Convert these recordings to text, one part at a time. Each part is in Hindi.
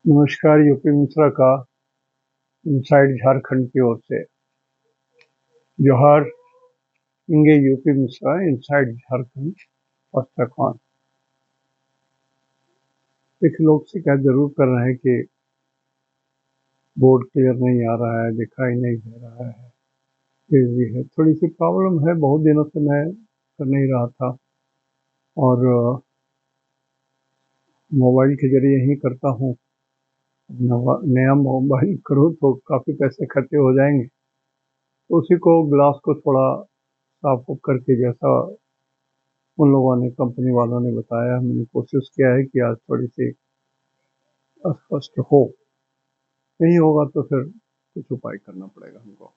नमस्कार। यूपी मिश्रा का इनसाइड झारखंड की ओर से जोहार। इंगे यूपी मिश्रा इनसाइड झारखंड पस्तरखान। एक लोग शिकायत जरूर कर रहे हैं कि बोर्ड क्लियर नहीं आ रहा है, दिखाई नहीं दे रहा है, बिजी है। थोड़ी सी प्रॉब्लम है, बहुत दिनों से मैं कर नहीं रहा था और मोबाइल के जरिए ही करता हूँ। नया मोबाइल करूँ तो काफ़ी पैसे खर्चे हो जाएंगे, तो उसी को ग्लास को थोड़ा साफ उफ करके, जैसा उन लोगों ने, कंपनी वालों ने बताया, हमने कोशिश किया है कि आज थोड़ी सी स्पष्ट हो। नहीं होगा तो फिर कुछ उपाय करना पड़ेगा हमको,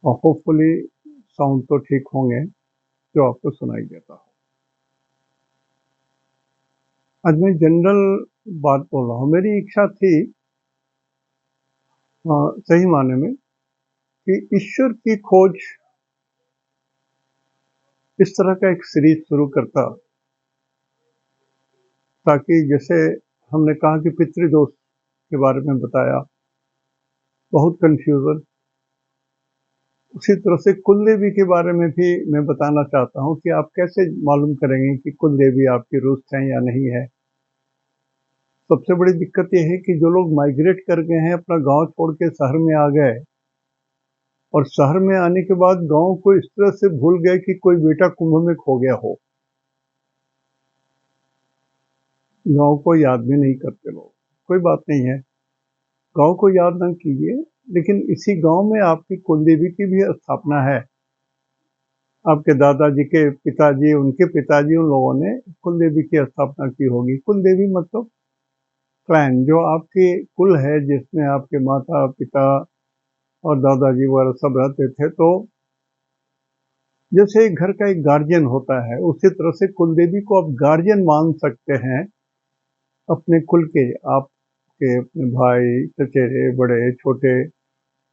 और होपफुली साउंड तो ठीक होंगे जो आपको सुनाई देता हो। आज मैं जनरल बात बोल रहा हूँ। मेरी इच्छा थी सही माने में कि ईश्वर की खोज इस तरह का एक सीरीज शुरू करता, ताकि जैसे हमने कहा कि पितृदोष के बारे में बताया, बहुत कंफ्यूजन, उसी तरह से कुल देवी के बारे में भी मैं बताना चाहता हूँ कि आप कैसे मालूम करेंगे कि कुल देवी आपकी रुष्ट हैं या नहीं है। सबसे बड़ी दिक्कत यह है कि जो लोग माइग्रेट कर गए हैं, अपना गांव छोड़ के शहर में आ गए, और शहर में आने के बाद गांव को इस तरह से भूल गए कि कोई बेटा कुंभ में खो गया हो। गांव को याद भी नहीं करते लोग। कोई बात नहीं है, गांव को याद ना कीजिए, लेकिन इसी गांव में आपकी कुलदेवी की भी स्थापना है। आपके दादाजी के पिताजी, उनके पिताजी, उन लोगों ने कुलदेवी की स्थापना की होगी। कुलदेवी मतलब क्लैन, जो आपके कुल है, जिसमें आपके माता पिता और दादाजी वगैरह सब रहते थे। तो जैसे घर का एक गार्जियन होता है, उसी तरह से कुलदेवी को आप गार्जियन मान सकते हैं अपने कुल के। आपके अपने भाई, चचेरे, बड़े, छोटे,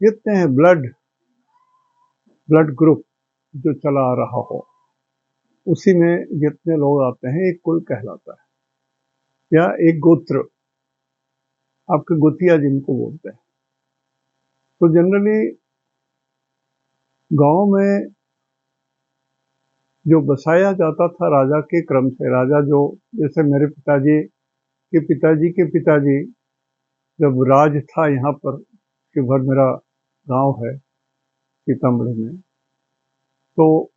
जितने हैं, ब्लड ग्रुप जो चला आ रहा हो, उसी में जितने लोग आते हैं, एक कुल कहलाता है, या एक गोत्र, आपके गोतिया जिनको बोलते हैं। तो जनरली गांव में जो बसाया जाता था राजा के क्रम से, राजा जो, जैसे मेरे पिताजी के पिताजी के पिताजी, जब राज था यहाँ पर, शिवहर मेरा गांव है सीतामढ़ी में, तो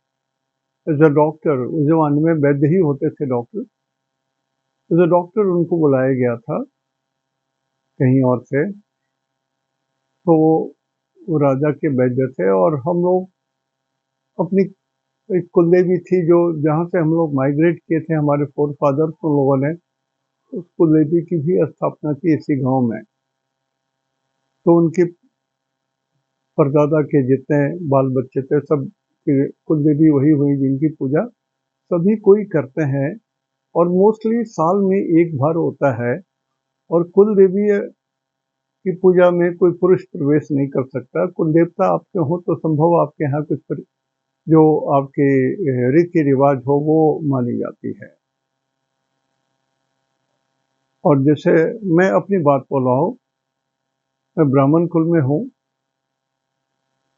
एज अ डॉक्टर, उस जमाने में वैद्य ही होते थे डॉक्टर, एज अ डॉक्टर उनको बुलाया गया था कहीं और से। तो वो राजा के वैद्य थे, और हम लोग अपनी एक कुलदेवी थी, जो जहाँ से हम लोग माइग्रेट किए थे, हमारे फोर फादर, उन लोगों ने उस कुलदेवी की भी स्थापना की इसी गांव में। तो उनके परदादा के जितने बाल बच्चे थे, सब की कुलदेवी वही हुई जिनकी पूजा सभी कोई करते हैं, और मोस्टली साल में एक बार होता है। और कुल देवी की पूजा में कोई पुरुष प्रवेश नहीं कर सकता। कुल देवता आपके हो तो संभव आपके यहाँ कुछ जो आपके रीति रिवाज हो वो मानी जाती है। और जैसे मैं अपनी बात बोल रहा हूँ, मैं ब्राह्मण कुल में हूँ,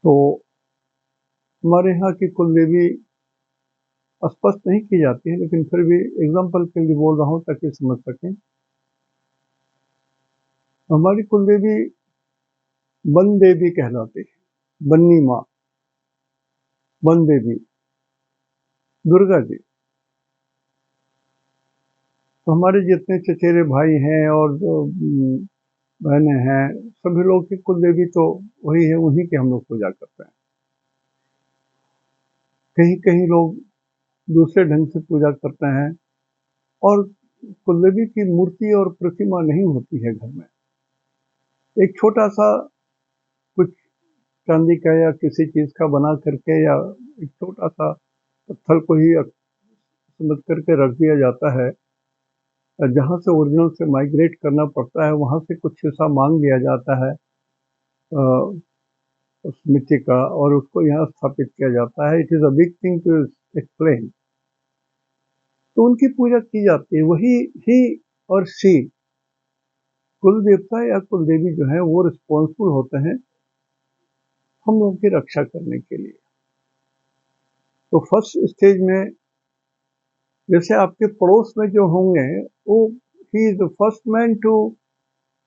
तो हमारे यहाँ की कुल देवी स्पष्ट नहीं की जाती है, लेकिन फिर भी एग्जाम्पल के लिए बोल रहा हूँ ताकि समझ सकें। हमारी कुल देवी वन देवी कहलाती है, बन्नी माँ, वन देवी, दुर्गा जी। तो हमारे जितने चचेरे भाई हैं और जो बहनें हैं, सभी लोग की कुल देवी तो वही है, उन्हीं की हम लोग पूजा करते हैं। कहीं कहीं लोग दूसरे ढंग से पूजा करते हैं, और कुल देवी की मूर्ति और प्रतिमा नहीं होती है घर में। एक छोटा सा कुछ चांदी का या किसी चीज का बना करके, या एक छोटा सा पत्थर को ही समझ करके रख दिया जाता है। जहाँ से ओरिजिनल से माइग्रेट करना पड़ता है, वहाँ से कुछ हिस्सा मांग लिया जाता है उस मिट्टी का, और उसको यहाँ स्थापित किया जाता है। It is a big thing to explain. तो उनकी पूजा की जाती है, वही ही और शी कुल देवता या कुल देवी जो है वो रिस्पॉन्सिबल होते हैं हम लोगों की रक्षा करने के लिए। तो फर्स्ट स्टेज में जैसे आपके पड़ोस में जो होंगे वो he is the first man to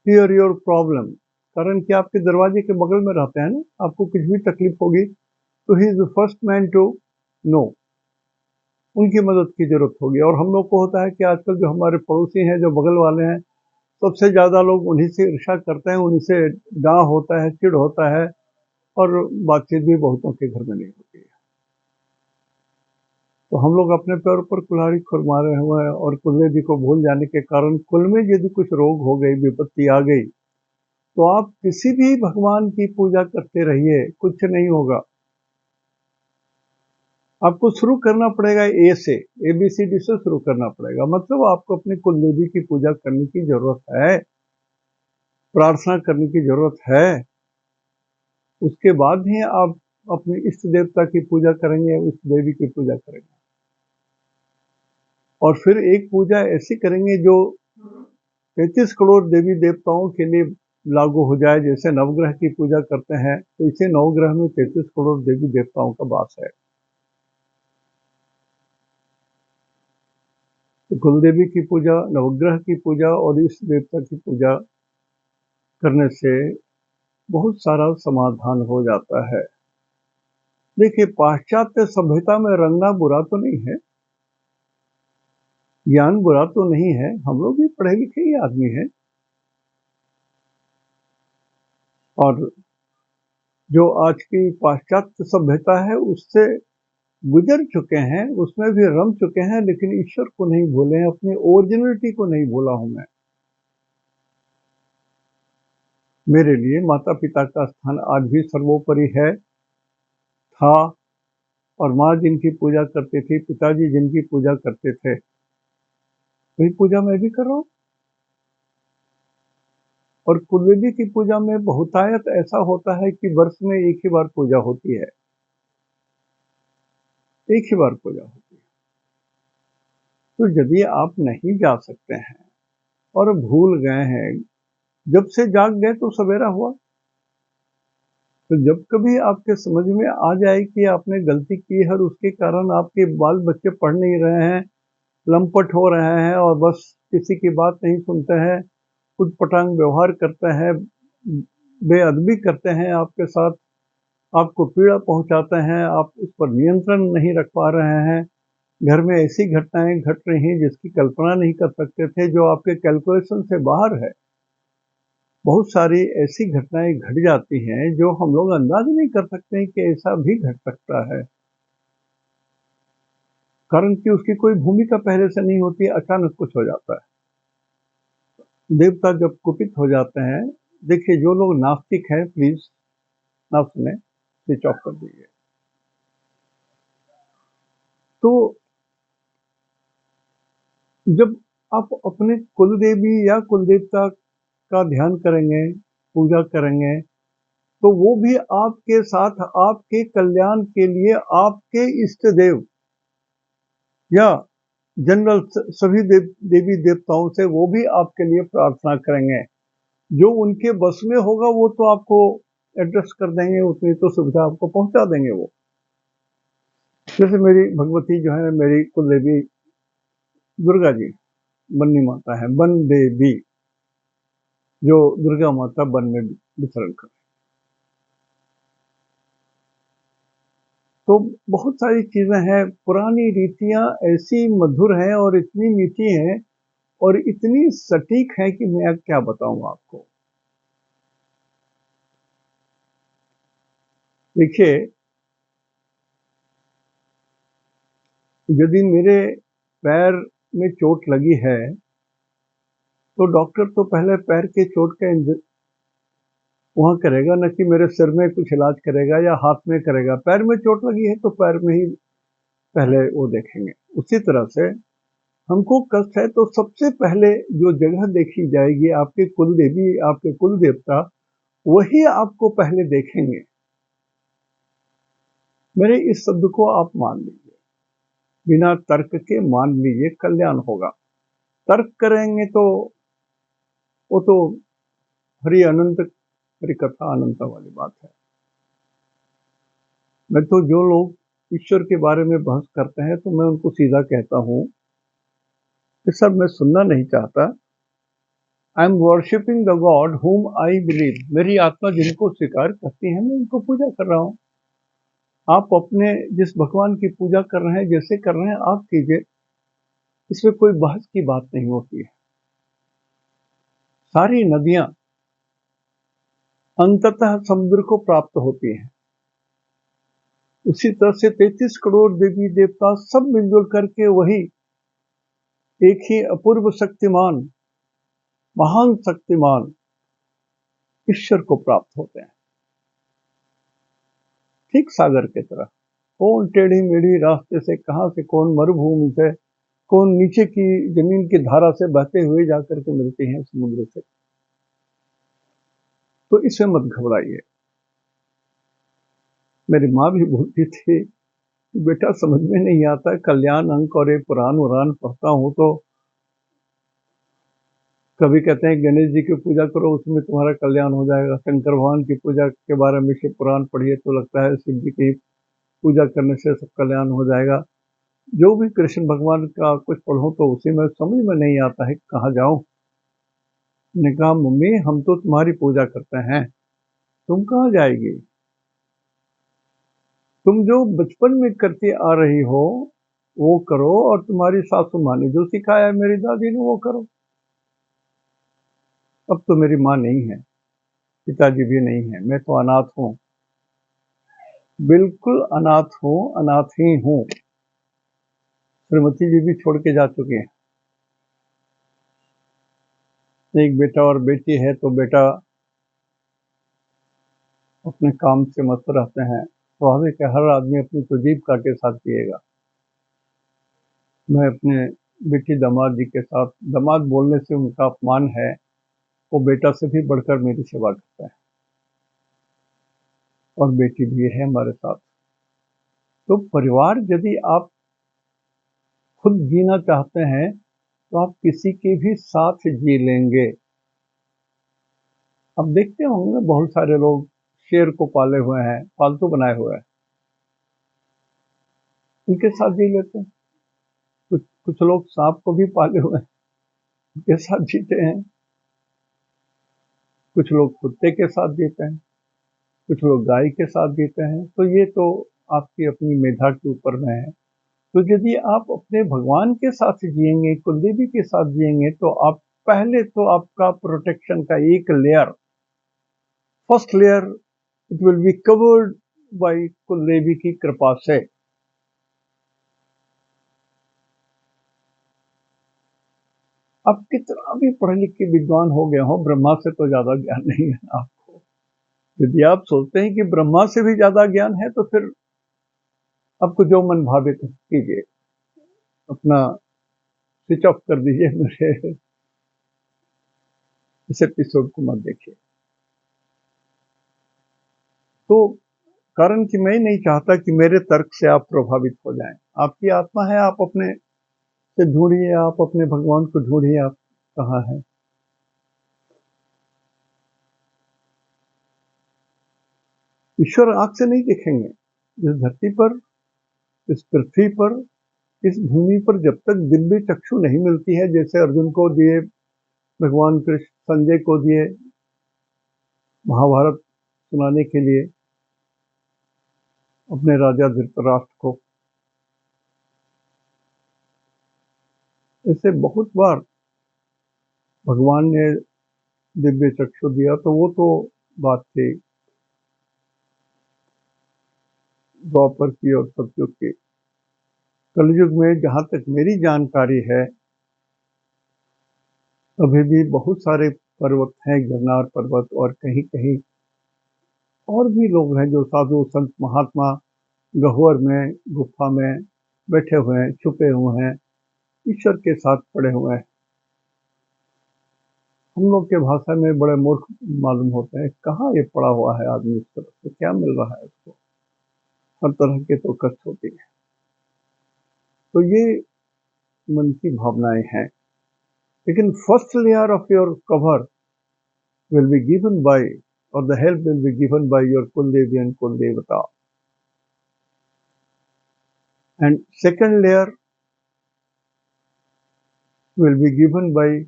hear your problem. कारण कि आपके दरवाजे के बगल में रहते हैं ना, आपको कुछ भी तकलीफ होगी तो he is the first man to know, उनकी मदद की जरूरत होगी। और हम लोग को होता है कि आजकल जो हमारे पड़ोसी हैं, जो बगल वाले हैं, सबसे ज्यादा लोग उन्हीं से ईर्ष्या करते हैं, उन्हीं से डाह होता है, चिढ़ होता है, और बातचीत भी बहुतों के घर में नहीं होती है। तो हम लोग अपने पैर पर कुल्हाड़ी खुरमारे हुए हैं, और कुलदेवी को भूल जाने के कारण कुल में यदि कुछ रोग हो गई, विपत्ति आ गई, तो आप किसी भी भगवान की पूजा करते रहिए, कुछ नहीं होगा। आपको शुरू करना पड़ेगा ए से, ABCD से शुरू करना पड़ेगा। मतलब आपको अपनी कुलदेवी की पूजा करने की जरूरत है, प्रार्थना करने की जरूरत है। उसके बाद ही आप अपने इष्ट देवता की पूजा करेंगे, इष्ट देवी की पूजा करेंगे। और फिर एक पूजा ऐसी करेंगे जो 33 करोड़ देवी देवताओं के लिए लागू हो जाए। जैसे नवग्रह की पूजा करते हैं, तो इसे नवग्रह में 33 करोड़ देवी देवताओं का वास है। तो कुलदेवी की पूजा, नवग्रह की पूजा और इष्ट देवता की पूजा करने से बहुत सारा समाधान हो जाता है। देखिए, पाश्चात्य सभ्यता में रंगना बुरा तो नहीं है, ज्ञान बुरा तो नहीं है, हम लोग भी पढ़े लिखे ही आदमी हैं। और जो आज की पाश्चात्य सभ्यता है उससे गुजर चुके हैं, उसमें भी रम चुके हैं, लेकिन ईश्वर को नहीं भूले हैं, अपनी ओरिजिनलिटी को नहीं भूला हूं मैं। मेरे लिए माता पिता का स्थान आज भी सर्वोपरि है, था। और माँ जिनकी पूजा करती थी, पिताजी जिनकी पूजा करते थे, वही पूजा मैं भी कर रहा हूं। और कुलदेवी की पूजा में बहुतायत ऐसा होता है कि वर्ष में एक ही बार पूजा होती है, एक ही बार पूजा होती है। तो यदि आप नहीं जा सकते हैं और भूल गए हैं, जब से जाग गए तो सवेरा हुआ। तो जब कभी आपके समझ में आ जाए कि आपने गलती की है और उसके कारण आपके बाल बच्चे पढ़ नहीं रहे हैं, लंपट हो रहे हैं और बस किसी की बात नहीं सुनते हैं, उटपटांग व्यवहार करते हैं, बेअदबी करते हैं आपके साथ, आपको पीड़ा पहुंचाते हैं, आप उस पर नियंत्रण नहीं रख पा रहे हैं, घर में ऐसी घटनाएं घट रही हैं जिसकी कल्पना नहीं कर सकते थे, जो आपके कैलकुलेशन से बाहर है। बहुत सारी ऐसी घटनाएं घट जाती हैं जो हम लोग अंदाज नहीं कर सकते कि ऐसा भी घट सकता है। कारण कि उसकी कोई भूमिका पहले से नहीं होती, अचानक कुछ हो जाता है। देवता जब कुपित हो जाते हैं, देखिए जो लोग नास्तिक हैं प्लीज ना सुने, स्विच ऑफ कर दीजिए। तो जब आप अपने कुल देवी या कुल देवता का ध्यान करेंगे, पूजा करेंगे, तो वो भी आपके साथ आपके कल्याण के लिए आपके इष्ट देव या जनरल सभी देवी देवताओं से वो भी आपके लिए प्रार्थना करेंगे। जो उनके बस में होगा वो तो आपको एड्रेस कर देंगे, उतनी तो सुविधा आपको पहुंचा देंगे वो। जैसे मेरी भगवती जो है, मेरी कुल देवी दुर्गा जी, बन्नी माता है, बन देवी, जो दुर्गा माता बन में विचरण कर। तो बहुत सारी चीजें हैं, पुरानी रीतियां ऐसी मधुर हैं और इतनी मीठी हैं और इतनी सटीक हैं कि मैं क्या बताऊं आपको। देखिए, यदि मेरे पैर में चोट लगी है तो डॉक्टर तो पहले पैर के चोट का वहां करेगा, न कि मेरे सिर में कुछ इलाज करेगा या हाथ में करेगा। पैर में चोट लगी है तो पैर में ही पहले वो देखेंगे। उसी तरह से हमको कष्ट है तो सबसे पहले जो जगह देखी जाएगी, आपके कुल देवी, आपके कुल देवता, वही आपको पहले देखेंगे। मेरे इस शब्द को आप मान लीजिए, बिना तर्क के मान लीजिए, कल्याण होगा। तर्क करेंगे तो वो तो हरि अनंत हरि कथा अनंत वाली बात है। मैं तो जो लोग ईश्वर के बारे में बहस करते हैं तो मैं उनको सीधा कहता हूँ कि सर मैं सुनना नहीं चाहता। I am worshipping the God हुम आई बिलीव। मेरी आत्मा जिनको स्वीकार करती है मैं उनको पूजा कर रहा हूँ। आप अपने जिस भगवान की पूजा कर रहे हैं, जैसे कर रहे हैं आप कीजिए, इसमें कोई बहस की बात नहीं होती है। सारी नदियां अंततः समुद्र को प्राप्त होती हैं। उसी तरह से 33 करोड़ देवी देवता सब मिलजुल करके वही एक ही अपूर्व शक्तिमान, महान शक्तिमान ईश्वर को प्राप्त होते हैं। ठीक सागर की तरह कौन टेढ़ी मेढ़ी रास्ते से, कहां से कौन मरुभूमि से, कौन नीचे की जमीन की धारा से बहते हुए जाकर के मिलते हैं समुद्र से। तो इससे मत घबराइए। मेरी माँ भी बोलती थी कि बेटा समझ में नहीं आता, कल्याण अंक और एक पुराण वरान पढ़ता हूँ तो कभी कहते हैं गणेश जी की पूजा करो उसमें तुम्हारा कल्याण हो जाएगा, शंकर भगवान की पूजा के बारे में शिव पुराण पढ़िए तो लगता है शिव जी की पूजा करने से सब कल्याण हो जाएगा। जो भी कृष्ण भगवान का कुछ पढ़ो तो उसी में समझ में नहीं आता है कहाँ जाऊं। ने कहा मम्मी हम तो तुम्हारी पूजा करते हैं, तुम कहाँ जाएगी? तुम जो बचपन में करती आ रही हो वो करो, और तुम्हारी सासू माँ ने जो सिखाया मेरी दादी ने वो करो। अब तो मेरी माँ नहीं है, पिताजी भी नहीं है, मैं तो अनाथ हूँ, बिल्कुल अनाथ हूँ, अनाथ ही हूँ। श्रीमती जी भी छोड़ के जा चुके हैं। एक बेटा और बेटी है, तो बेटा अपने काम से मस्त रहते हैं। स्वाभाविक है, हर आदमी अपनी तो जीविका के साथ जिएगा। मैं अपने बेटी दामाद जी के साथ, दामाद बोलने से उनका अपमान है, वो बेटा से भी बढ़कर मेरी सेवा करता है, और बेटी भी है हमारे साथ। तो परिवार यदि आप खुद जीना चाहते हैं तो आप किसी के भी साथ जी लेंगे। अब देखते होंगे ना, बहुत सारे लोग शेर को पाले हुए हैं, पालतू बनाए हुए हैं, उनके साथ जी लेते हैं। कुछ कुछ लोग सांप को भी पाले हुए हैं, उनके साथ जीते हैं। कुछ लोग कुत्ते के साथ जीते हैं, कुछ लोग गाय के साथ जीते हैं। तो ये तो आपकी अपनी मेधा के ऊपर में है। तो यदि आप अपने भगवान के साथ जिएंगे, कुलदेवी के साथ जिएंगे, तो आप पहले तो आपका प्रोटेक्शन का एक layer, first layer, it will be covered by कुलदेवी की कृपा से। आप कितना भी पढ़े लिखे विद्वान हो गए हो, ब्रह्मा से तो ज्यादा ज्ञान नहीं है आपको। यदि आप सोचते हैं कि ब्रह्मा से भी ज्यादा ज्ञान है तो फिर आपको जो मन भावे कीजिए, अपना स्विच ऑफ कर दीजिए, मेरे इस एपिसोड को मत देखिए। तो कारण कि मैं नहीं चाहता कि मेरे तर्क से आप प्रभावित हो जाएं। आपकी आत्मा है, आप अपने से ढूंढिए, आप अपने भगवान को ढूंढिए, आप कहाँ हैं। ईश्वर आंख से नहीं दिखेंगे। इस धरती पर, इस पृथ्वी पर, इस भूमि पर जब तक दिव्य चक्षु नहीं मिलती है, जैसे अर्जुन को दिए, भगवान कृष्ण संजय को दिए महाभारत सुनाने के लिए, अपने राजा धृतराष्ट्र को, ऐसे बहुत बार भगवान ने दिव्य चक्षु दिया। तो वो तो बात थी द्वापर की और सतयुग की। कलयुग में जहां तक मेरी जानकारी है, अभी भी बहुत सारे पर्वत हैं, गिरनार पर्वत, और कहीं कहीं और भी लोग हैं जो साधु संत महात्मा गह्वर में, गुफा में बैठे हुए हैं, छुपे हुए हैं, ईश्वर के साथ पड़े हुए हैं। हम लोग के भाषा में बड़े मूर्ख मालूम होते हैं। कहाँ ये पड़ा हुआ है आदमी, इस तरफ से क्या मिल रहा है उसको? हर तरह के तो कष्ट होती है। तो ये मन की भावनाएं हैं। लेकिन first layer of your cover will be given by, or the help will be given by your Kuldevi and Kuldevata. And second layer will be given by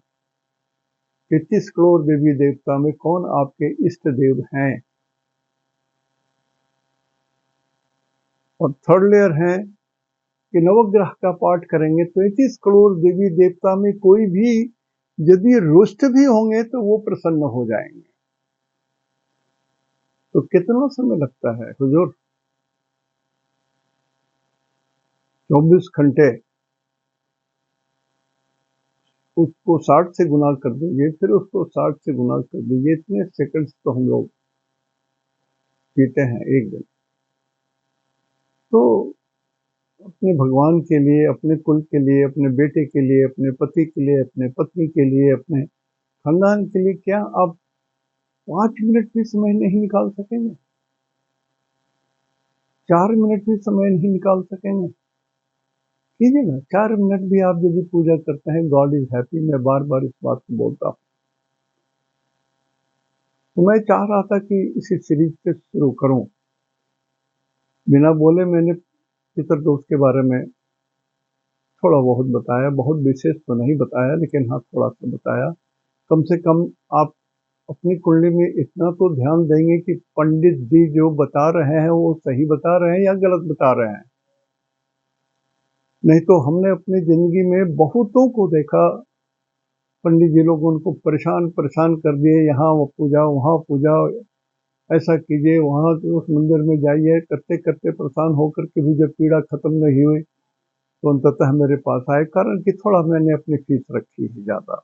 33 crore देवी देवता में कौन आपके इष्ट देव हैं, और थर्ड लेयर है कि नवग्रह का पाठ करेंगे 33 करोड़ देवी देवता में कोई भी यदि रुष्ट भी होंगे तो वो प्रसन्न हो जाएंगे। तो कितना समय लगता है हुजूर? 24 घंटे। उसको 60 से गुना कर दीजिए, फिर उसको 60 से गुना कर दीजिए, इतने सेकंड्स तो हम लोग जीते हैं एक दिन। तो अपने भगवान के लिए, अपने कुल के लिए, अपने बेटे के लिए, अपने पति के लिए, अपने पत्नी के लिए, अपने खानदान के लिए क्या आप 5 मिनट भी समय नहीं निकाल सकेंगे? 4 मिनट भी समय नहीं निकाल सकेंगे? कीजिए ना, 4 मिनट भी आप यदि पूजा करते हैं, गॉड इज हैप्पी। मैं बार बार इस बात को बोलता हूँ। तो मैं चाह रहा था कि इसी सीरीज से शुरू करूं। बिना बोले मैंने पितृदोष के बारे में थोड़ा बहुत बताया, बहुत विशेष तो नहीं बताया, लेकिन हाँ थोड़ा सा बताया। कम से कम आप अपनी कुंडली में इतना तो ध्यान देंगे कि पंडित जी जो बता रहे हैं वो सही बता रहे हैं या गलत बता रहे हैं। नहीं तो हमने अपनी जिंदगी में बहुतों को देखा, पंडित जी लोग उनको परेशान परेशान कर दिए, यहाँ वो पूजा, वहाँ पूजा, ऐसा कीजिए, वहाँ उस मंदिर में जाइए, करते करते परेशान होकर के भी जब पीड़ा खत्म नहीं हुई तो अंततः मेरे पास आए। कारण कि थोड़ा मैंने अपनी फीस रखी है ज़्यादा।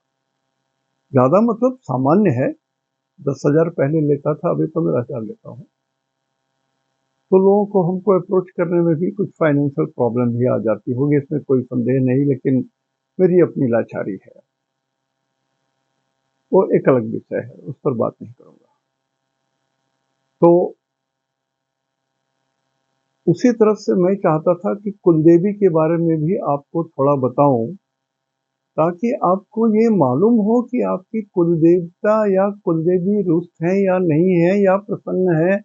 ज़्यादा मतलब सामान्य है, 10,000 पहले लेता था, अभी 15,000 लेता हूँ। तो लोगों को हमको अप्रोच करने में भी कुछ फाइनेंशियल प्रॉब्लम भी आ जाती होगी, इसमें कोई संदेह नहीं, लेकिन मेरी अपनी लाचारी है, वो एक अलग विषय है, उस पर बात नहीं करूँगा। तो उसी तरफ से मैं चाहता था कि कुलदेवी के बारे में भी आपको थोड़ा बताऊं, ताकि आपको ये मालूम हो कि आपकी कुलदेवता या कुलदेवी रुष्ट है या नहीं है, या प्रसन्न है,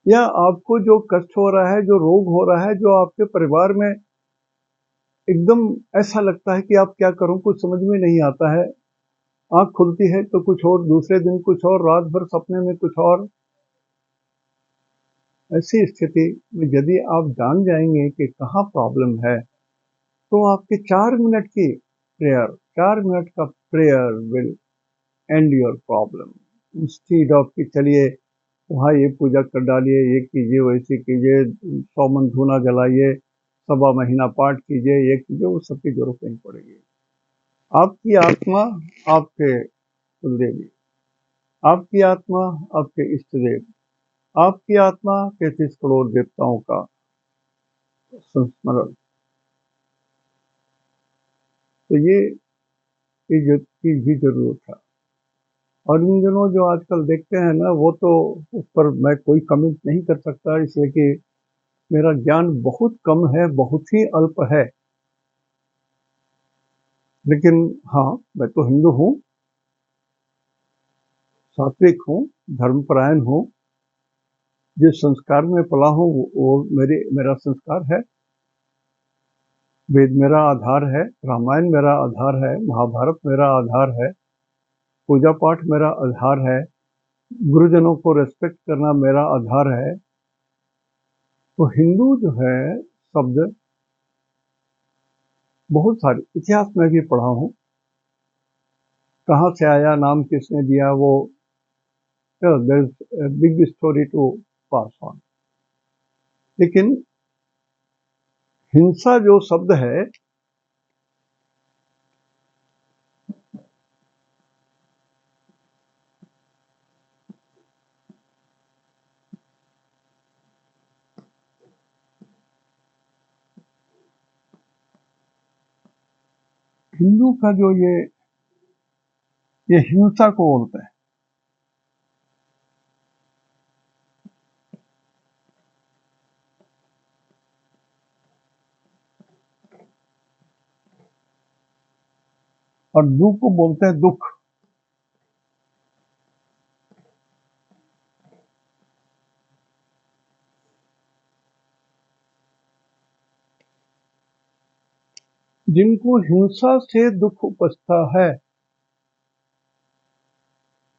या आपको जो कष्ट हो रहा है, जो रोग हो रहा है, जो आपके परिवार में एकदम ऐसा लगता है कि आप क्या करूं, कुछ समझ में नहीं आता है। आंख खुलती है तो कुछ और, दूसरे दिन कुछ और, रात भर सपने में कुछ और। ऐसी स्थिति में यदि आप जान जाएंगे कि कहाँ प्रॉब्लम है, तो आपके 4 मिनट की प्रेयर, 4 मिनट का prayer will and your problem. Instead of कि चलिए वहाँ ये पूजा कर डालिए, ये कीजिए, वैसे कीजिए, 100 मन धूना जलाइए, सवा महीना पाठ कीजिए, ये कीजिए, वो सबकी जरूरत नहीं पड़ेगी। आपकी आत्मा आपके कुलदेवी, आपकी आत्मा आपके इष्ट देव, आपकी आत्मा 33 करोड़ देवताओं का संस्मरण। तो ये की भी जरूरत है। और इन दिनों जो आजकल देखते हैं ना, वो तो उस पर मैं कोई कमेंट नहीं कर सकता, इसलिए कि मेरा ज्ञान बहुत कम है, बहुत ही अल्प है। लेकिन हाँ, मैं तो हिंदू हूँ, सात्विक हूँ, धर्मपरायण हूँ। जिस संस्कार में पला हूँ वो मेरा संस्कार है। वेद मेरा आधार है, रामायण मेरा आधार है, महाभारत मेरा आधार है, पूजा पाठ मेरा आधार है, गुरुजनों को रेस्पेक्ट करना मेरा आधार है। तो हिंदू जो है शब्द बहुत सारे इतिहास में भी पढ़ा हूँ, कहाँ से आया, नाम किसने दिया, वो there is big story to pass on. लेकिन हिंसा जो शब्द है, हिंदू का जो ये हिंसा को बोलते हैं। और दु को बोलते हैं दुख। जिनको हिंसा से दुख उपजता है,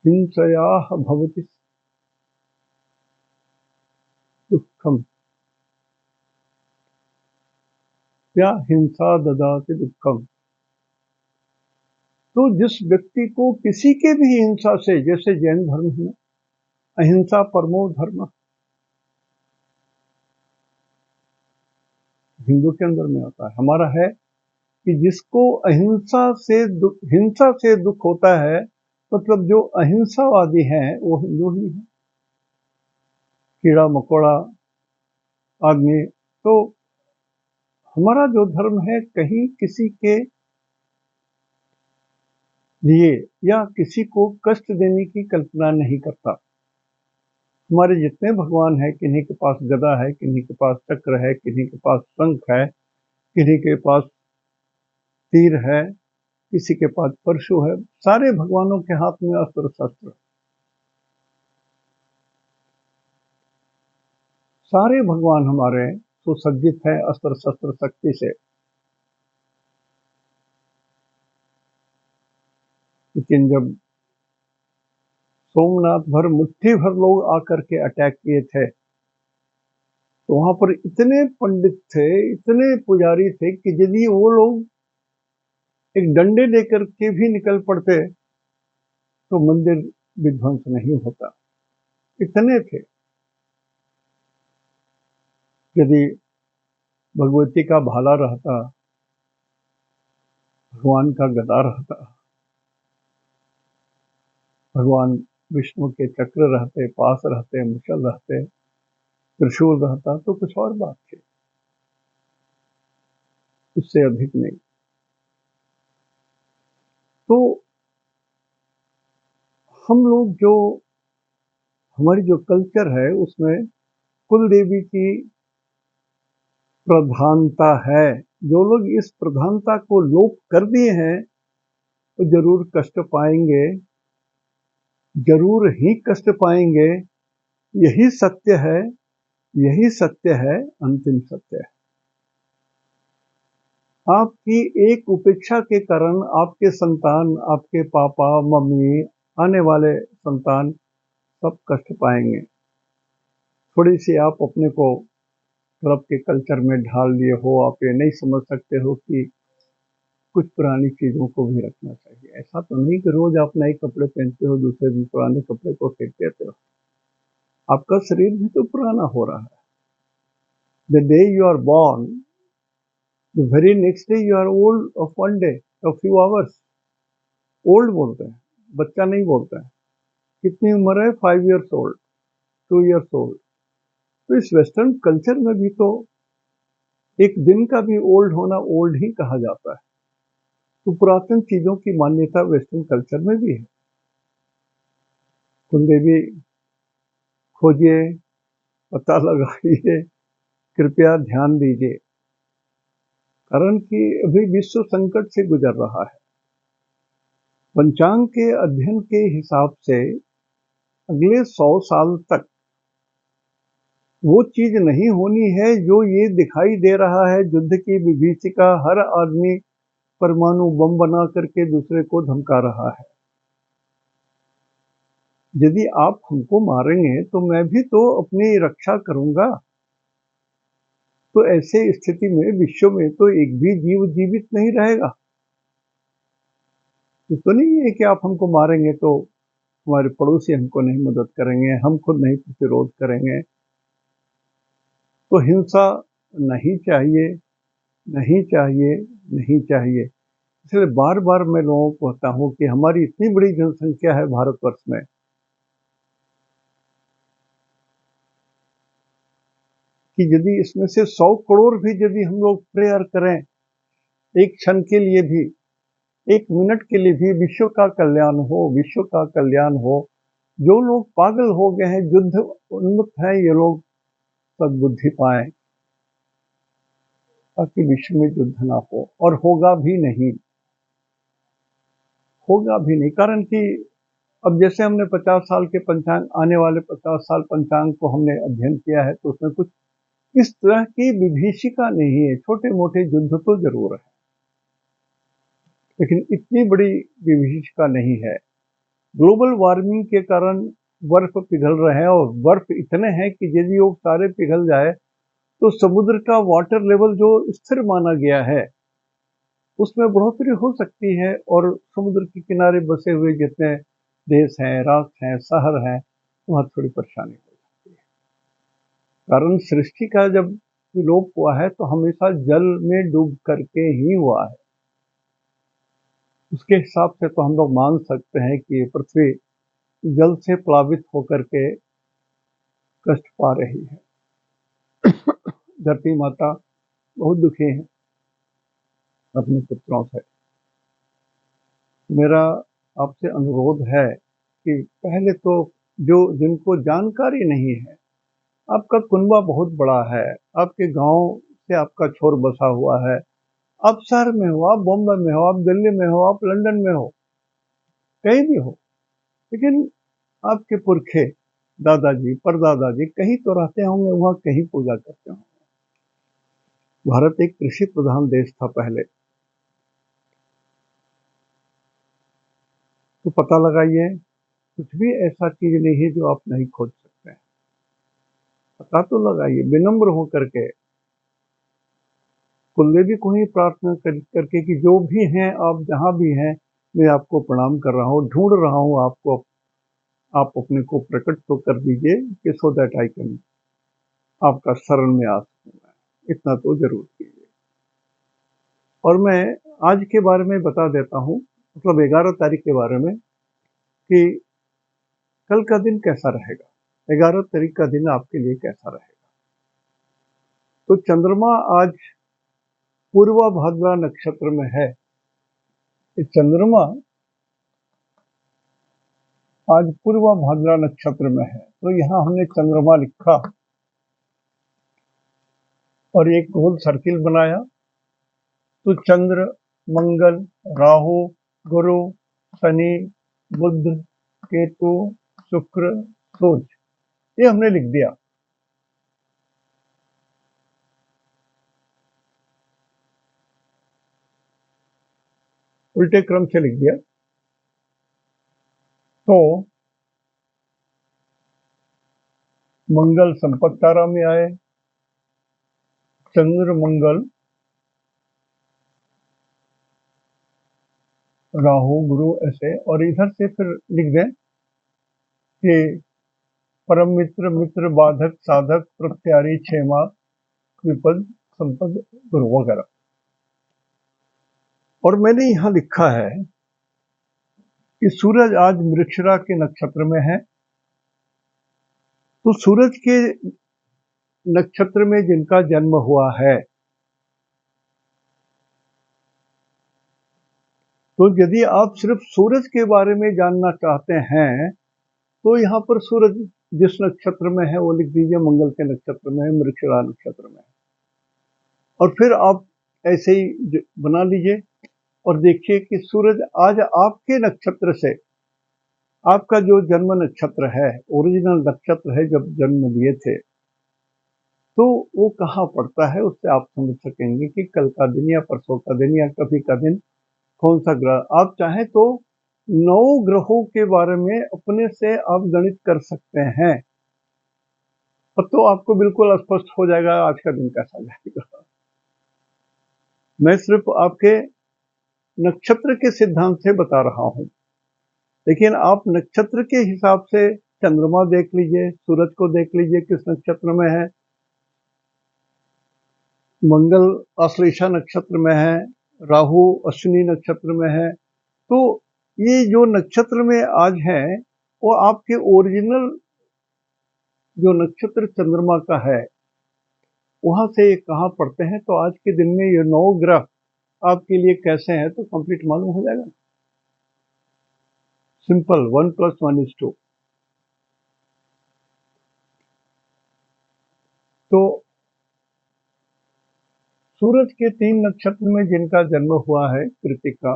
हिंसयाः भवति दुःखम या हिंसा ददाति दुःखम। तो जिस व्यक्ति को किसी के भी हिंसा से, जैसे जैन धर्म में अहिंसा परमो धर्म, हिंदू के अंदर में आता है, हमारा है कि जिसको हिंसा से दुख होता है, मतलब जो अहिंसावादी हैं वो हिंदू ही है, कीड़ा मकोड़ा आदमी। तो हमारा जो धर्म है कहीं किसी के लिए या किसी को कष्ट देने की कल्पना नहीं करता। हमारे जितने भगवान हैं, किन्हीं के पास गदा है, किन्हीं के पास चक्र है, किन्हीं के पास शंख है, किन्हीं के पास तीर है, किसी के पास परशु है। सारे भगवानों के हाथ में अस्त्र शस्त्र, सारे भगवान हमारे सुसज्जित है अस्त्र शस्त्र शक्ति से। लेकिन जब सोमनाथ भर मुट्ठी भर लोग आकर के अटैक किए थे, तो वहां पर इतने पंडित थे, इतने पुजारी थे कि यदि वो लोग एक डंडे लेकर के भी निकल पड़ते तो मंदिर विध्वंस नहीं होता, इतने थे। यदि भगवती का भाला रहता, भगवान का गदा रहता, भगवान विष्णु के चक्र रहते, पास रहते, मुशल रहते, त्रिशूल रहता, तो कुछ और बात थी, उससे अधिक नहीं। तो हम लोग जो हमारी जो कल्चर है उसमें कुल देवी की प्रधानता है। जो लोग इस प्रधानता को लोप कर दिए हैं तो जरूर कष्ट पाएंगे, जरूर ही कष्ट पाएंगे। यही सत्य है, यही सत्य है, अंतिम सत्य है। आपकी एक उपेक्षा के कारण आपके संतान, आपके पापा मम्मी, आने वाले संतान सब कष्ट पाएंगे। थोड़ी सी आप अपने को क्लब के कल्चर में ढाल लिए हो, आप ये नहीं समझ सकते हो कि कुछ पुरानी चीजों को भी रखना चाहिए। ऐसा तो नहीं कि रोज आप नए कपड़े पहनते हो, दूसरे दिन पुराने कपड़े को फेंक देते हो। आपका शरीर भी तो पुराना हो रहा है। The day you are born, the very next day you are old of one day, of few hours. Old बोलते हैं, बच्चा नहीं बोलता है। कितनी उम्र है? 5 years ओल्ड, 2 years ओल्ड। तो इस वेस्टर्न कल्चर में भी तो एक दिन का भी ओल्ड होना ओल्ड ही कहा जाता है। तो पुरातन चीजों की मान्यता वेस्टर्न कल्चर में भी है। कुलदेवी खोजिए, पता लगाइए, कृपया ध्यान दीजिए, कारण कि अभी विश्व संकट से गुजर रहा है। पंचांग के अध्ययन के हिसाब से अगले 100 साल तक वो चीज नहीं होनी है जो ये दिखाई दे रहा है, युद्ध की विभीषिका, हर आदमी परमाणु बम बना करके दूसरे को धमका रहा है। यदि आप हमको मारेंगे तो मैं भी तो अपनी रक्षा करूंगा। तो ऐसे स्थिति में विश्व में तो एक भी जीव जीवित नहीं रहेगा। ये तो नहीं है कि आप हमको मारेंगे तो हमारे पड़ोसी हमको नहीं मदद करेंगे, हम खुद नहीं प्रतिरोध करेंगे। तो हिंसा नहीं चाहिए, नहीं चाहिए, नहीं चाहिए। इसलिए बार बार मैं लोगों को कहता हूं कि हमारी इतनी बड़ी जनसंख्या है भारतवर्ष में, कि यदि इसमें से 100 करोड़ भी यदि हम लोग प्रेयर करें, एक क्षण के लिए भी, एक मिनट के लिए भी, विश्व का कल्याण हो, विश्व का कल्याण हो। जो लोग पागल हो गए हैं, युद्ध उन्मुक्त हैं, ये लोग सद्बुद्धि पाएं ताकि विश्व में युद्ध ना हो। और होगा भी नहीं, होगा भी नहीं। कारण कि अब जैसे हमने 50 साल के पंचांग, आने वाले 50 साल पंचांग को हमने अध्ययन किया है, तो उसमें कुछ इस तरह की विभीषिका नहीं है। छोटे मोटे युद्ध तो जरूर है, लेकिन इतनी बड़ी विभीषिका नहीं है। ग्लोबल वार्मिंग के कारण बर्फ पिघल रहे हैं और बर्फ इतने हैं कि यदि वो सारे पिघल जाए तो समुद्र का वाटर लेवल जो स्थिर माना गया है उसमें बढ़ोतरी हो सकती है और समुद्र के किनारे बसे हुए जितने देश हैं, राष्ट्र हैं, शहर हैं, वहाँ थोड़ी परेशानी हो सकती है। कारण सृष्टि का जब विलोप हुआ है तो हमेशा जल में डूब करके ही हुआ है। उसके हिसाब से तो हम लोग मान सकते हैं कि पृथ्वी जल से प्लावित होकर के कष्ट पा रही है। धरती माता बहुत दुखी है अपने पुत्रों से। मेरा आपसे अनुरोध है कि पहले तो जिनको जानकारी नहीं है, आपका कुनबा बहुत बड़ा है, आपके गांव से आपका छोर बसा हुआ है, आप शहर में हो, आप बॉम्बे में हो, आप दिल्ली में हो, आप लंदन में हो, कहीं भी हो, लेकिन आपके पुरखे दादाजी परदादाजी कहीं तो रहते होंगे, वहां कहीं पूजा करते होंगे। भारत एक कृषि प्रधान देश था पहले, तो पता लगाइए कुछ भी ऐसा चीज नहीं है जो आप नहीं खोज सकते हैं। पता तो लगाइए विनम्र होकर के, कुलदेवी को ही प्रार्थना करके कि जो भी हैं आप जहां भी हैं, मैं आपको प्रणाम कर रहा हूँ, ढूंढ रहा हूँ आपको, आप अपने को प्रकट तो कर दीजिए कि सो दैट आई कैन आपका शरण में आ सकूंगा, इतना तो जरूर कीजिए। और मैं आज के बारे में बता देता हूँ, मतलब 11 तारीख के बारे में, कि कल का दिन कैसा रहेगा, 11 तारीख का दिन आपके लिए कैसा रहेगा। तो चंद्रमा आज पूर्वा भाद्रा नक्षत्र में है। चंद्रमा आज पूर्वा भाद्रा नक्षत्र में है, तो यहां हमने चंद्रमा लिखा और एक गोल सर्किल बनाया। तो चंद्र, मंगल, राहु, गुरु, शनि, बुध, केतु, शुक्र, सूर्य, ये हमने लिख दिया। उल्टे क्रम से लिख दिया। तो मंगल संपत्ति तारा में आए, चंद्र मंगल राहु गुरु ऐसे, और इधर से फिर लिख दें कि परम मित्र, मित्र बाधक, साधक, प्रत्यारी, क्षेमा, विपद, संपद, गुरु वगैरह। और मैंने यहां लिखा है कि सूरज आज मृगशिरा के नक्षत्र में है। तो सूरज के नक्षत्र में जिनका जन्म हुआ है, तो यदि आप सिर्फ सूरज के बारे में जानना चाहते हैं तो यहाँ पर सूरज जिस नक्षत्र में है वो लिख दीजिए, मंगल के नक्षत्र में है, मृगशिरा नक्षत्र में है। और फिर आप ऐसे ही बना लीजिए और देखिए कि सूरज आज आपके नक्षत्र से, आपका जो जन्म नक्षत्र है, ओरिजिनल नक्षत्र है जब जन्म लिए थे, तो वो कहाँ पड़ता है, उससे आप समझ सकेंगे कि कल का दिन या परसों का दिन या कभी का दिन कौन सा ग्रह। आप चाहें तो 9 ग्रहों के बारे में अपने से आप गणित कर सकते हैं, तो आपको बिल्कुल स्पष्ट हो जाएगा आज का दिन कैसा जाएगा। मैं सिर्फ आपके नक्षत्र के सिद्धांत से बता रहा हूं, लेकिन आप नक्षत्र के हिसाब से चंद्रमा देख लीजिए, सूरज को देख लीजिए किस नक्षत्र में है, मंगल आश्लेषा नक्षत्र में है, राहु अश्विनी नक्षत्र में है। तो ये जो नक्षत्र में आज है वो आपके ओरिजिनल जो नक्षत्र चंद्रमा का है वहां से ये कहाँ पड़ते हैं। तो आज के दिन में ये 9 ग्रह आपके लिए कैसे हैं तो कंप्लीट मालूम हो जाएगा। सिंपल, 1 + 1 = 2। तो सूरज के 3 नक्षत्र में जिनका जन्म हुआ है, कृतिका,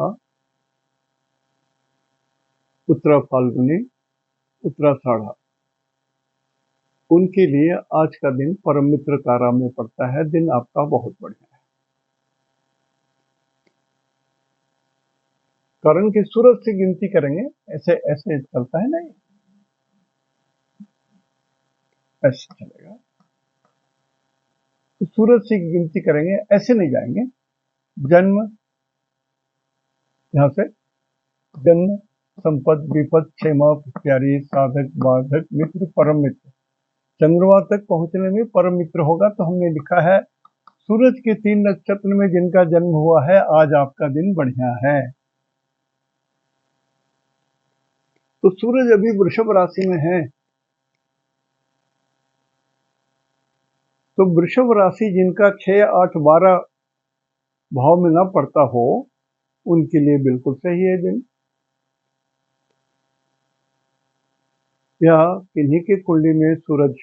उत्तरा फाल्गुनी, उत्तराषाढ़ा, उनके लिए आज का दिन परम मित्र तारा में पड़ता है। दिन आपका बहुत बढ़िया है। कारण कि सूरज से गिनती करेंगे, ऐसे ऐसे चलता है नहीं, ऐसे चलेगा। तो सूरज से गिनती करेंगे, ऐसे नहीं जाएंगे। जन्म, यहां से जन्म, संपद, विपद, क्षेमा, प्यारी, साधक, बाधक, मित्र, परम मित्र। चंद्रमा तक पहुंचने में परम मित्र होगा। तो हमने लिखा है सूरज के 3 नक्षत्र में जिनका जन्म हुआ है, आज आपका दिन बढ़िया है। तो सूरज अभी वृषभ राशि में है, तो वृषभ राशि जिनका 6, 8, 12 भाव में ना पड़ता हो, उनके लिए बिल्कुल सही है दिन। या किन्हीं की कुंडली में सूरज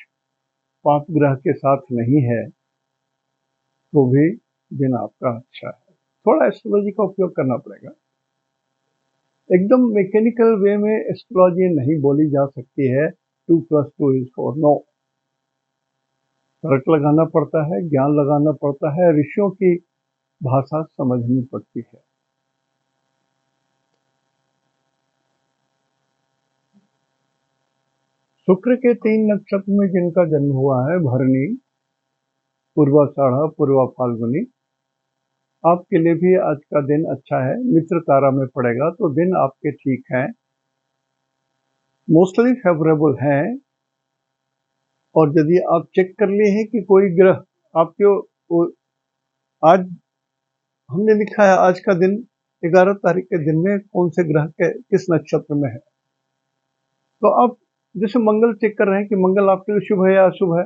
पाप ग्रह के साथ नहीं है, तो भी दिन आपका अच्छा है। थोड़ा एस्ट्रोलॉजी का उपयोग करना पड़ेगा। एकदम मैकेनिकल वे में एस्ट्रोलॉजी नहीं बोली जा सकती है 2 + 2 = 4। नो, तर्क लगाना पड़ता है, ज्ञान लगाना पड़ता है, ऋषियों की भाषा समझनी पड़ती है। शुक्र के 3 नक्षत्र में जिनका जन्म हुआ है, भरणी, पूर्वाषाढ़ा, पूर्वा फाल्गुनी, आपके लिए भी आज का दिन अच्छा है। मित्र तारा में पड़ेगा तो दिन आपके ठीक हैं, मोस्टली फेवरेबल हैं। और यदि आप चेक कर लिए हैं कि कोई ग्रह आपके, आज हमने लिखा है आज का दिन 11 तारीख के दिन में कौन से ग्रह के किस नक्षत्र में है, तो आप जैसे मंगल चेक कर रहे हैं कि मंगल आपके लिए शुभ है या अशुभ है।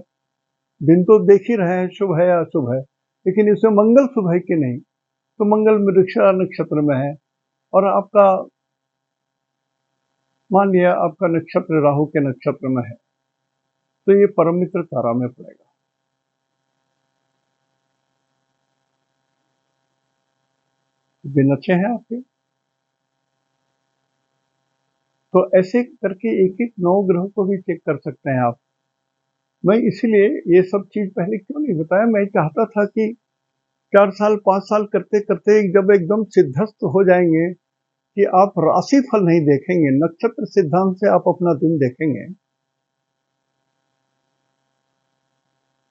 दिन तो देख ही रहे हैं शुभ है या अशुभ है, लेकिन इसमें मंगल शुभ है कि नहीं। तो मंगल मृगशिरा नक्षत्र में है, और आपका मान लिया आपका नक्षत्र राहु के नक्षत्र में है, तो ये परम मित्र तारा में पड़ेगा। दिन अच्छे हैं आपके। तो ऐसे करके एक एक 9 ग्रहों को भी चेक कर सकते हैं आप। मैं इसीलिए ये सब चीज पहले क्यों नहीं बताया, मैं चाहता था कि 4 साल 5 साल करते करते जब एकदम सिद्धस्त हो जाएंगे कि आप राशि फल नहीं देखेंगे, नक्षत्र सिद्धांत से आप अपना दिन देखेंगे,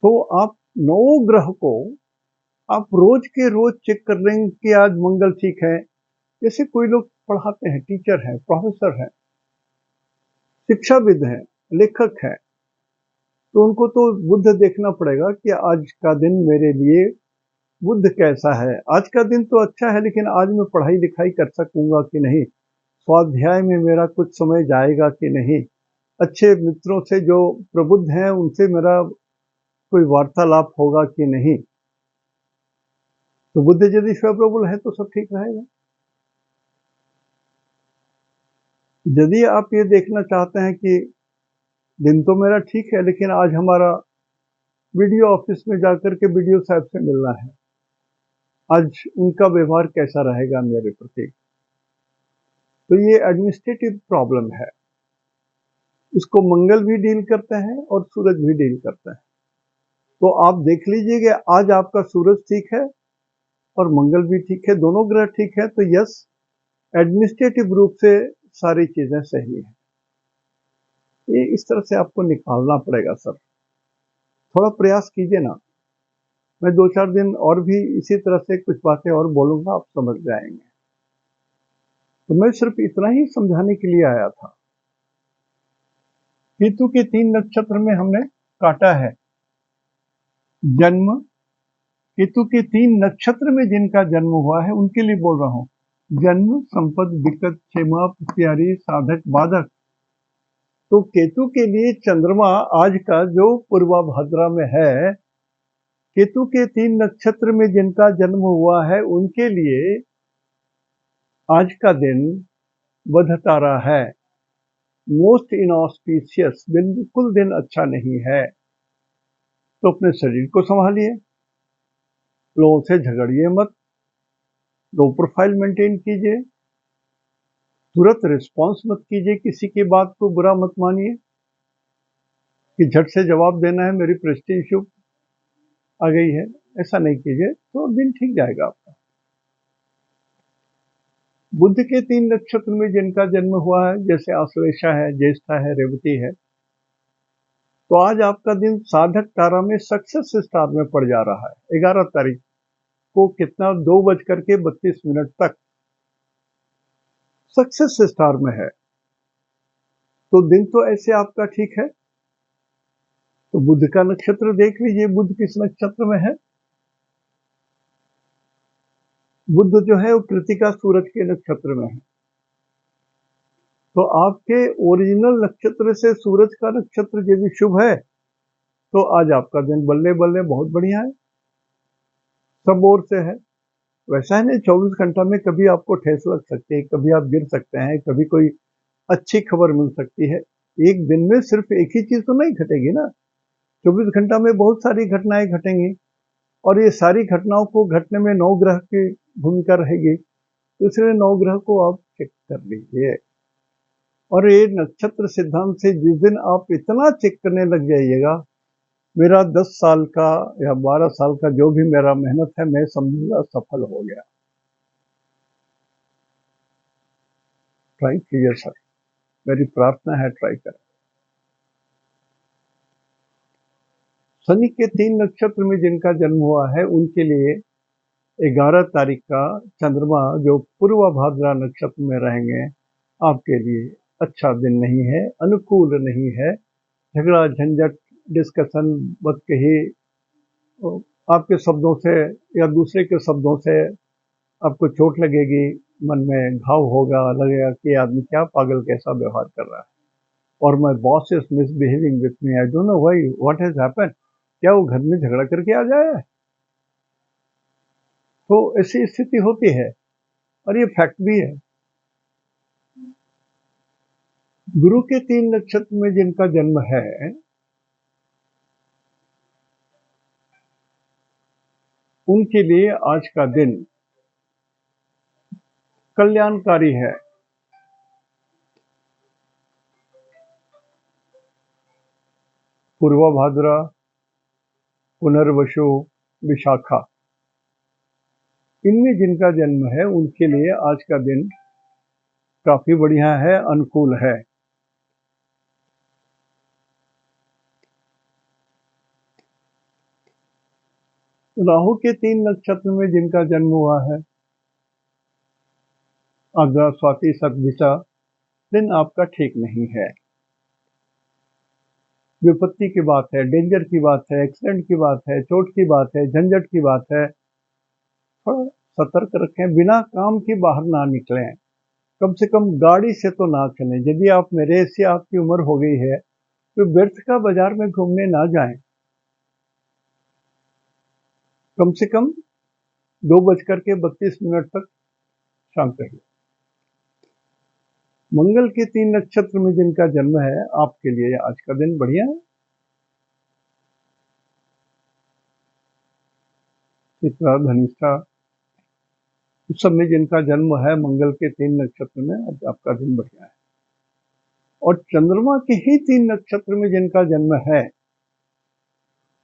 तो आप 9 ग्रह को आप रोज के रोज चेक कर लेंगे कि आज मंगल ठीक है। जैसे कोई लोग पढ़ाते हैं, टीचर हैं, प्रोफेसर हैं, शिक्षाविद हैं, लेखक हैं, तो उनको तो बुध देखना पड़ेगा कि आज का दिन मेरे लिए बुध कैसा है। आज का दिन तो अच्छा है, लेकिन आज मैं पढ़ाई लिखाई कर सकूंगा कि नहीं, स्वाध्याय में मेरा कुछ समय जाएगा कि नहीं, अच्छे मित्रों से जो प्रबुद्ध हैं उनसे मेरा कोई वार्तालाप होगा कि नहीं। तो बुद्ध यदि फेवरेबल है तो सब ठीक रहेगा। यदि आप ये देखना चाहते हैं कि दिन तो मेरा ठीक है, लेकिन आज हमारा वीडियो ऑफिस में जाकर के वीडियो साहब से मिलना है, आज उनका व्यवहार कैसा रहेगा मेरे प्रति, तो ये एडमिनिस्ट्रेटिव प्रॉब्लम है। इसको मंगल भी डील करते हैं और सूरज भी डील करते हैं। तो आप देख लीजिए कि आज आपका सूरज ठीक है और मंगल भी ठीक है, दोनों ग्रह ठीक है, तो यस, एडमिनिस्ट्रेटिव रूप से सारी चीजें सही है। ये इस तरह से आपको निकालना पड़ेगा सर, थोड़ा प्रयास कीजिए ना। मैं 2-4 दिन और भी इसी तरह से कुछ बातें और बोलूंगा, आप समझ जाएंगे। तो मैं सिर्फ इतना ही समझाने के लिए आया था। केतु के 3 नक्षत्र में हमने काटा है जन्म। केतु के 3 नक्षत्र में जिनका जन्म हुआ है उनके लिए बोल रहा हूं, जन्म, संपद, विकट, क्षेमा, प्यारी, साधक, बाधक। तो केतु के लिए चंद्रमा आज का जो पूर्वा भाद्रा में है, केतु के 3 नक्षत्र में जिनका जन्म हुआ है उनके लिए आज का दिन बुध तारा है, मोस्ट इनऑस्पिशियस, बिल्कुल दिन अच्छा नहीं है। तो अपने शरीर को संभालिए, लोगों से झगड़िए मत, लो प्रोफाइल मेंटेन कीजिए, तुरंत रिस्पॉन्स मत कीजिए, किसी की बात को बुरा मत मानिए कि झट से जवाब देना है, मेरी प्रेस्टीज इश्यू आ गई है, ऐसा नहीं कीजिए, तो दिन ठीक जाएगा आपका। बुध के 3 नक्षत्र में जिनका जन्म हुआ है, जैसे आश्लेषा है, ज्येष्ठा है, रेवती है, तो आज आपका दिन साधक तारा में सक्सेस स्टार में पड़ जा रहा है। 11 तारीख को कितना 2:32 तक सक्सेस स्टार में है। तो दिन तो ऐसे आपका ठीक है। तो बुध का नक्षत्र देख लीजिए, बुध किस नक्षत्र में है। बुध जो है वो कृतिका सूरज के नक्षत्र में है। तो आपके ओरिजिनल नक्षत्र से सूरज का नक्षत्र यदि शुभ है तो आज आपका दिन बल्ले बल्ले बहुत बढ़िया है, सब ओर से है। वैसा है नहीं 24 घंटा में कभी आपको ठेस लग सकती है, कभी आप गिर सकते हैं, कभी कोई अच्छी खबर मिल सकती है। एक दिन में सिर्फ एक ही चीज तो नहीं घटेगी ना, 24 घंटा में बहुत सारी घटनाएं घटेंगी और ये सारी घटनाओं को घटने में 9 ग्रह की भूमिका रहेगी। तो इसलिए 9 ग्रह को आप चेक कर लीजिए। और ये नक्षत्र सिद्धांत से जिस दिन आप इतना चेक करने लग जाइएगा, मेरा 10 साल का या 12 साल का जो भी मेरा मेहनत है, मैं समझूंगा सफल हो गया। ट्राई कीजिए सर, मेरी प्रार्थना है, ट्राई करें। शनि के 3 नक्षत्र में जिनका जन्म हुआ है उनके लिए 11 तारीख का चंद्रमा जो पूर्व भाद्रा नक्षत्र में रहेंगे, आपके लिए अच्छा दिन नहीं है, अनुकूल नहीं है। झगड़ा झंझट डिस्कशन बद कही आपके शब्दों से या दूसरे के शब्दों से आपको चोट लगेगी, मन में घाव होगा, लगेगा कि आदमी क्या पागल कैसा व्यवहार कर रहा है, और my boss is misbehaving with me, I don't know why, what has happened, क्या वो घर में झगड़ा करके आ जाए। तो ऐसी स्थिति होती है और ये फैक्ट भी है। गुरु के 3 नक्षत्र में जिनका जन्म है उनके लिए आज का दिन कल्याणकारी है। पूर्वा भाद्रा, पुनर्वसु, विशाखा, इनमें जिनका जन्म है उनके लिए आज का दिन काफी बढ़िया है, अनुकूल है। राहु के 3 नक्षत्र में जिनका जन्म हुआ है, आद्रा, स्वाति, शतभिषा, दिन आपका ठीक नहीं है। विपत्ति की बात है, डेंजर की बात है, एक्सीडेंट की बात है, चोट की बात है, झंझट की बात है। थोड़ा सतर्क रखें, बिना काम के बाहर ना निकलें, कम से कम गाड़ी से तो ना चलें। यदि आप मेरे से आपकी उम्र हो गई है तो व्यर्थ का बाजार में घूमने ना जाएं। कम से कम 2:32 तक शांत रहिए। मंगल के 3 नक्षत्र में जिनका जन्म है आपके लिए आज का दिन बढ़िया है। चित्रा, धनिष्ठा, इस सब में जिनका जन्म है मंगल के 3 नक्षत्र में, आज आपका दिन बढ़िया है। और चंद्रमा के ही 3 नक्षत्र में जिनका जन्म है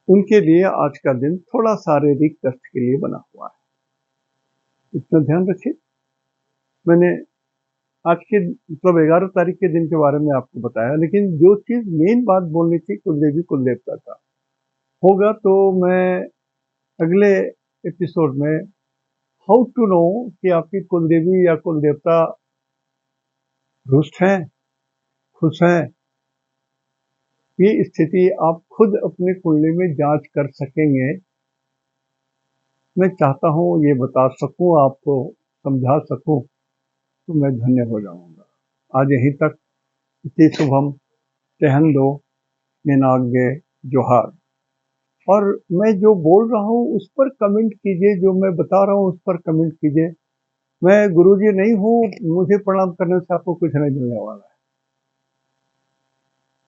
उनके लिए आज का दिन थोड़ा शारीरिक कष्ट के लिए बना हुआ है, इतना ध्यान रखिए। मैंने आज के मतलब 11 तारीख के दिन के बारे में आपको बताया, लेकिन जो चीज मेन बात बोलनी थी कुलदेवी कुलदेवता का होगा, तो मैं अगले एपिसोड में हाउ टू नो कि आपकी कुलदेवी या कुलदेवता रुष्ट हैं, खुश हैं, ये स्थिति आप खुद अपनी कुंडली में जांच कर सकेंगे। मैं चाहता हूँ ये बता सकूं, आपको समझा सकूं, तो मैं धन्य हो जाऊंगा। आज यहीं तक। इति शुभम, तेहन दो, निनाग्य, जोहार। और मैं जो बोल रहा हूँ उस पर कमेंट कीजिए, जो मैं बता रहा हूँ उस पर कमेंट कीजिए। मैं गुरुजी नहीं हूँ, मुझे प्रणाम करने से आपको कुछ नहीं मिलने वाला है,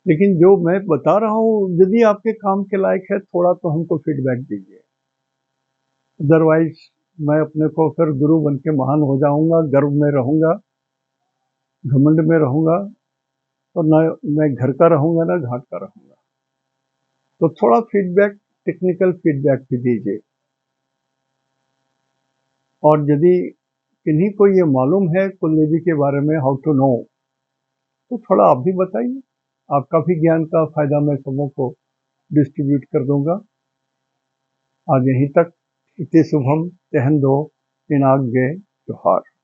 लेकिन जो मैं बता रहा हूँ यदि आपके काम के लायक है थोड़ा तो हमको फीडबैक दीजिए। अदरवाइज मैं अपने को फिर गुरु बन के महान हो जाऊंगा, गर्व में रहूंगा, घमंड में रहूंगा, और ना मैं घर का रहूंगा ना घाट का रहूंगा। तो थोड़ा फीडबैक, टेक्निकल फीडबैक भी दीजिए। और यदि किन्हीं को ये मालूम है कुलदेवी के बारे में, हाउ टू नो, तो थोड़ा आप भी बताइए। आपका भी ज्ञान का फायदा मैं सबों को डिस्ट्रीब्यूट कर दूंगा। आज यहीं तक। इति शुभम तेहन दो, पिनाक गे जोहार।